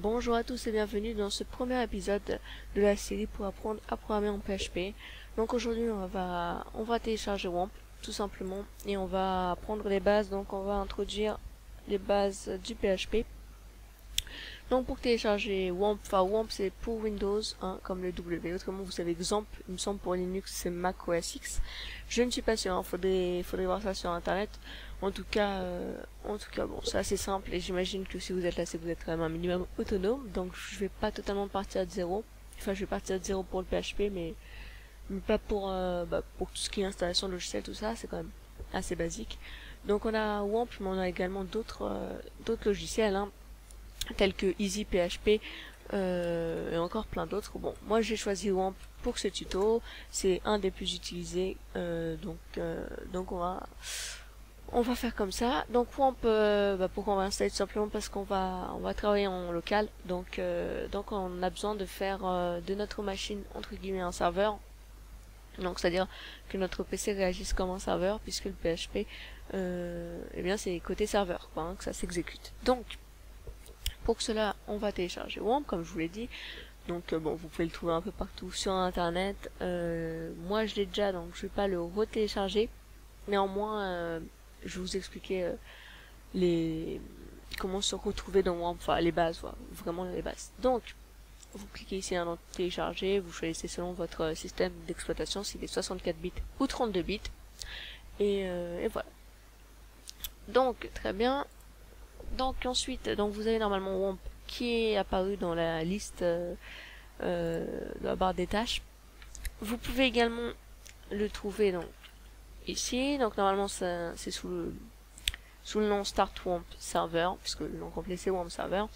Bonjour à tous et bienvenue dans ce premier épisode de la série pour apprendre à programmer en PHP. Donc aujourd'hui on va télécharger WAMP tout simplement et on va apprendre les bases. Donc on va introduire les bases du PHP. Donc pour télécharger WAMP, enfin WAMP c'est pour Windows hein, comme le W, autrement vous avez XAMPP, il me semble pour Linux c'est Mac OS X. Je ne suis pas sûr, hein, faudrait voir ça sur internet. En tout cas bon c'est assez simple et j'imagine que si vous êtes là c'est que vous êtes quand même un minimum autonome, donc je vais pas totalement partir de zéro. Enfin je vais partir de zéro pour le PHP mais pas pour pour tout ce qui est installation de logiciel, tout ça c'est quand même assez basique. Donc on a WAMP mais on a également d'autres logiciels hein, tels que Easy PHP et encore plein d'autres. Bon, moi j'ai choisi WAMP pour ce tuto, c'est un des plus utilisés, donc on va faire comme ça. Donc WAMP, pourquoi on va installer tout simplement parce qu'on va travailler en local, donc on a besoin de faire de notre machine entre guillemets un serveur. Donc c'est-à-dire que notre PC réagisse comme un serveur puisque le PHP, eh bien c'est côté serveur quoi, hein, que ça s'exécute. Donc pour cela, on va télécharger WAMP, comme je vous l'ai dit. Donc bon, vous pouvez le trouver un peu partout sur internet. Moi, je l'ai déjà, donc je vais pas le retélécharger. Néanmoins, je vais vous expliquer comment se retrouver dans WAMP, enfin les bases, voilà, vraiment les bases. Donc, vous cliquez ici dans télécharger, vous choisissez selon votre système d'exploitation, s'il est 64 bits ou 32 bits. Et voilà. Donc, très bien. Donc ensuite, vous avez normalement WAMP qui est apparu dans la liste de la barre des tâches. Vous pouvez également le trouver donc ici. Donc normalement c'est sous le nom Start WAMP Server, puisque le nom complet c'est WAMP Server.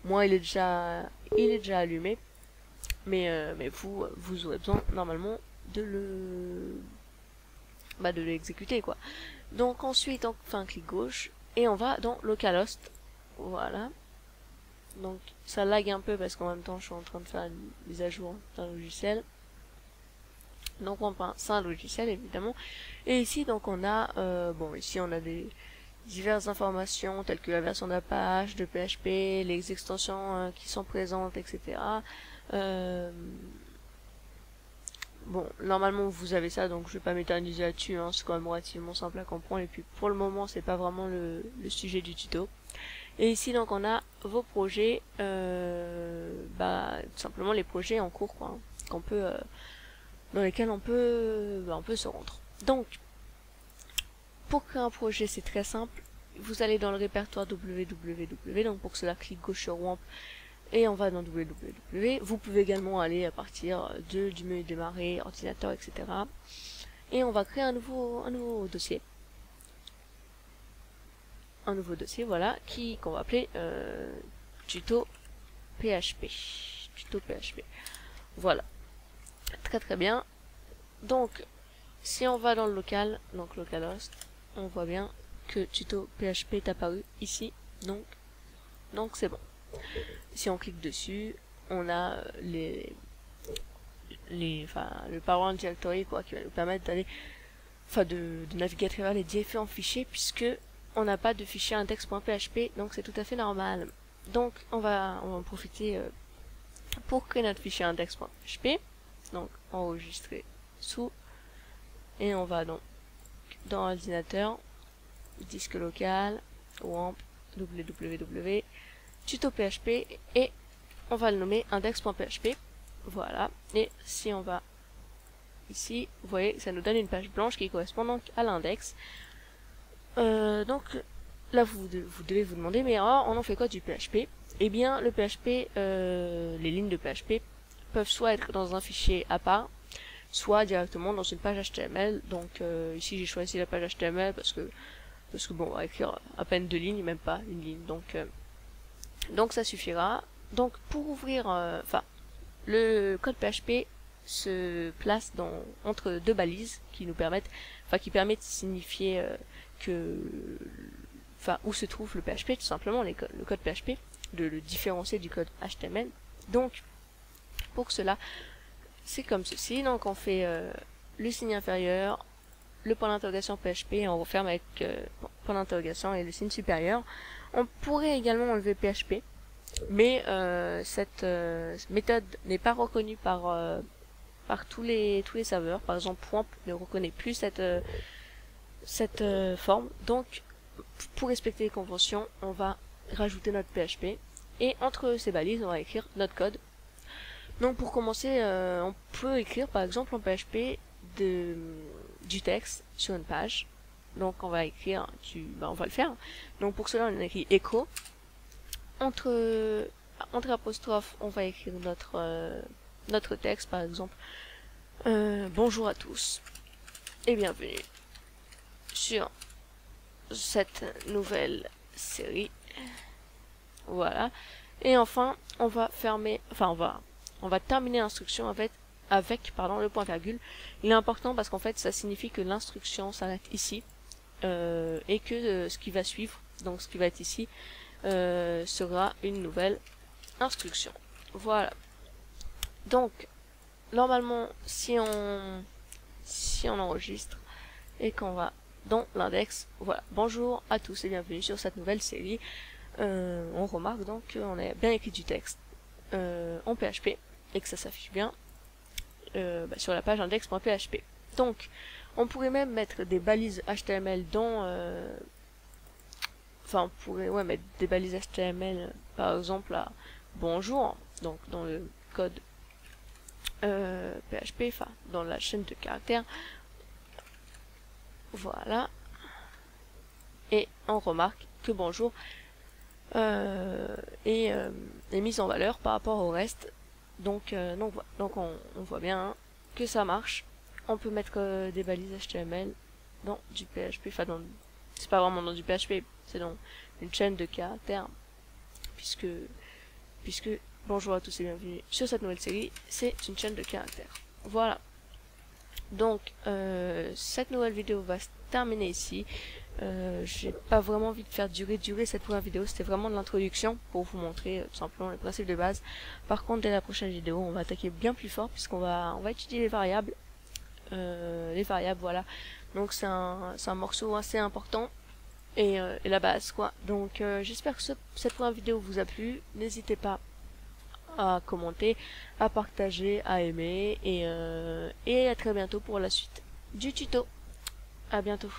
Moi il est déjà allumé, mais vous aurez besoin normalement de l'exécuter quoi. Donc ensuite on fait un clic gauche et on va dans localhost. Voilà. Donc ça lag un peu parce qu'en même temps je suis en train de faire une mise à jour d'un logiciel. Donc c'est un logiciel évidemment. Et ici donc on a ici on a des diverses informations telles que la version d'Apache, de PHP, les extensions qui sont présentes, etc. Bon, normalement vous avez ça, donc je vais pas m'éterniser là-dessus, hein, c'est quand même relativement simple à comprendre, et puis pour le moment c'est pas vraiment le sujet du tuto. Et ici donc on a vos projets, tout simplement les projets en cours quoi, hein, qu'on peut, dans lesquels on peut se rendre. Donc, pour créer un projet c'est très simple, vous allez dans le répertoire www, donc pour cela clic gauche sur WAMP, et on va dans www. Vous pouvez également aller à partir du menu démarrer, ordinateur, etc. Et on va créer un nouveau dossier. Un nouveau dossier, voilà, qu'on va appeler tuto PHP. Tuto PHP. Voilà. Très très bien. Donc, si on va dans le local, donc localhost, on voit bien que tuto PHP est apparu ici. Donc c'est bon. Si on clique dessus, on a le parent directory quoi, qui va nous permettre d'aller, de naviguer à travers les différents fichiers puisque on n'a pas de fichier index.php, donc c'est tout à fait normal. Donc on va en profiter pour créer notre fichier index.php, donc enregistrer sous, et on va donc dans ordinateur, disque local, WAMP, www, tuto PHP, et on va le nommer index.php. Voilà, et si on va ici, vous voyez, ça nous donne une page blanche qui correspond donc à l'index. Donc là vous devez vous demander, mais alors on en fait quoi du PHP? Eh bien le PHP, les lignes de PHP peuvent soit être dans un fichier à part, soit directement dans une page HTML. Donc ici j'ai choisi la page HTML parce que bon, on va écrire à peine 2 lignes, même pas une ligne, donc ça suffira. Donc pour ouvrir, le code PHP se place entre deux balises qui permettent de signifier où se trouve le PHP, tout simplement le code PHP, de le différencier du code HTML. Donc pour cela c'est comme ceci, donc on fait le signe inférieur, le point d'interrogation PHP, et on referme avec point d'interrogation et le signe supérieur. On pourrait également enlever PHP mais cette méthode n'est pas reconnue par tous les serveurs. Par exemple, WAMP ne reconnaît plus cette forme. Donc, pour respecter les conventions, on va rajouter notre PHP et entre ces balises, on va écrire notre code. Donc, pour commencer, on peut écrire par exemple en PHP du texte sur une page. Donc, on va écrire, on va le faire. Donc, pour cela, on écrit echo. Entre apostrophes, on va écrire notre texte, par exemple. Bonjour à tous et bienvenue sur cette nouvelle série. Voilà. Et enfin, on va terminer l'instruction avec le point virgule. Il est important parce qu'en fait, ça signifie que l'instruction s'arrête ici et que ce qui va suivre, donc ce qui va être ici, sera une nouvelle instruction. Voilà. Donc, normalement, si on enregistre et qu'on va dans l'index, voilà, bonjour à tous et bienvenue sur cette nouvelle série. On remarque donc qu'on a bien écrit du texte en PHP et que ça s'affiche bien sur la page index.php. Donc, on pourrait même mettre des balises HTML dans on pourrait mettre des balises HTML par exemple à bonjour, donc dans le code PHP, dans la chaîne de caractères. Voilà. Et on remarque que bonjour est mise en valeur par rapport au reste. Donc on voit bien que ça marche. On peut mettre des balises HTML dans du PHP, c'est pas vraiment dans du PHP, c'est dans une chaîne de caractères, puisque bonjour à tous et bienvenue sur cette nouvelle série, c'est une chaîne de caractères. Voilà. Donc, cette nouvelle vidéo va se terminer ici. J'ai pas vraiment envie de faire durer cette première vidéo, c'était vraiment de l'introduction pour vous montrer tout simplement les principes de base. Par contre, dès la prochaine vidéo, on va attaquer bien plus fort puisqu'on va étudier les variables. Voilà. Donc c'est un morceau assez important et la base quoi. Donc j'espère que cette première vidéo vous a plu. N'hésitez pas à commenter, à partager, à aimer et à très bientôt pour la suite du tuto. À bientôt.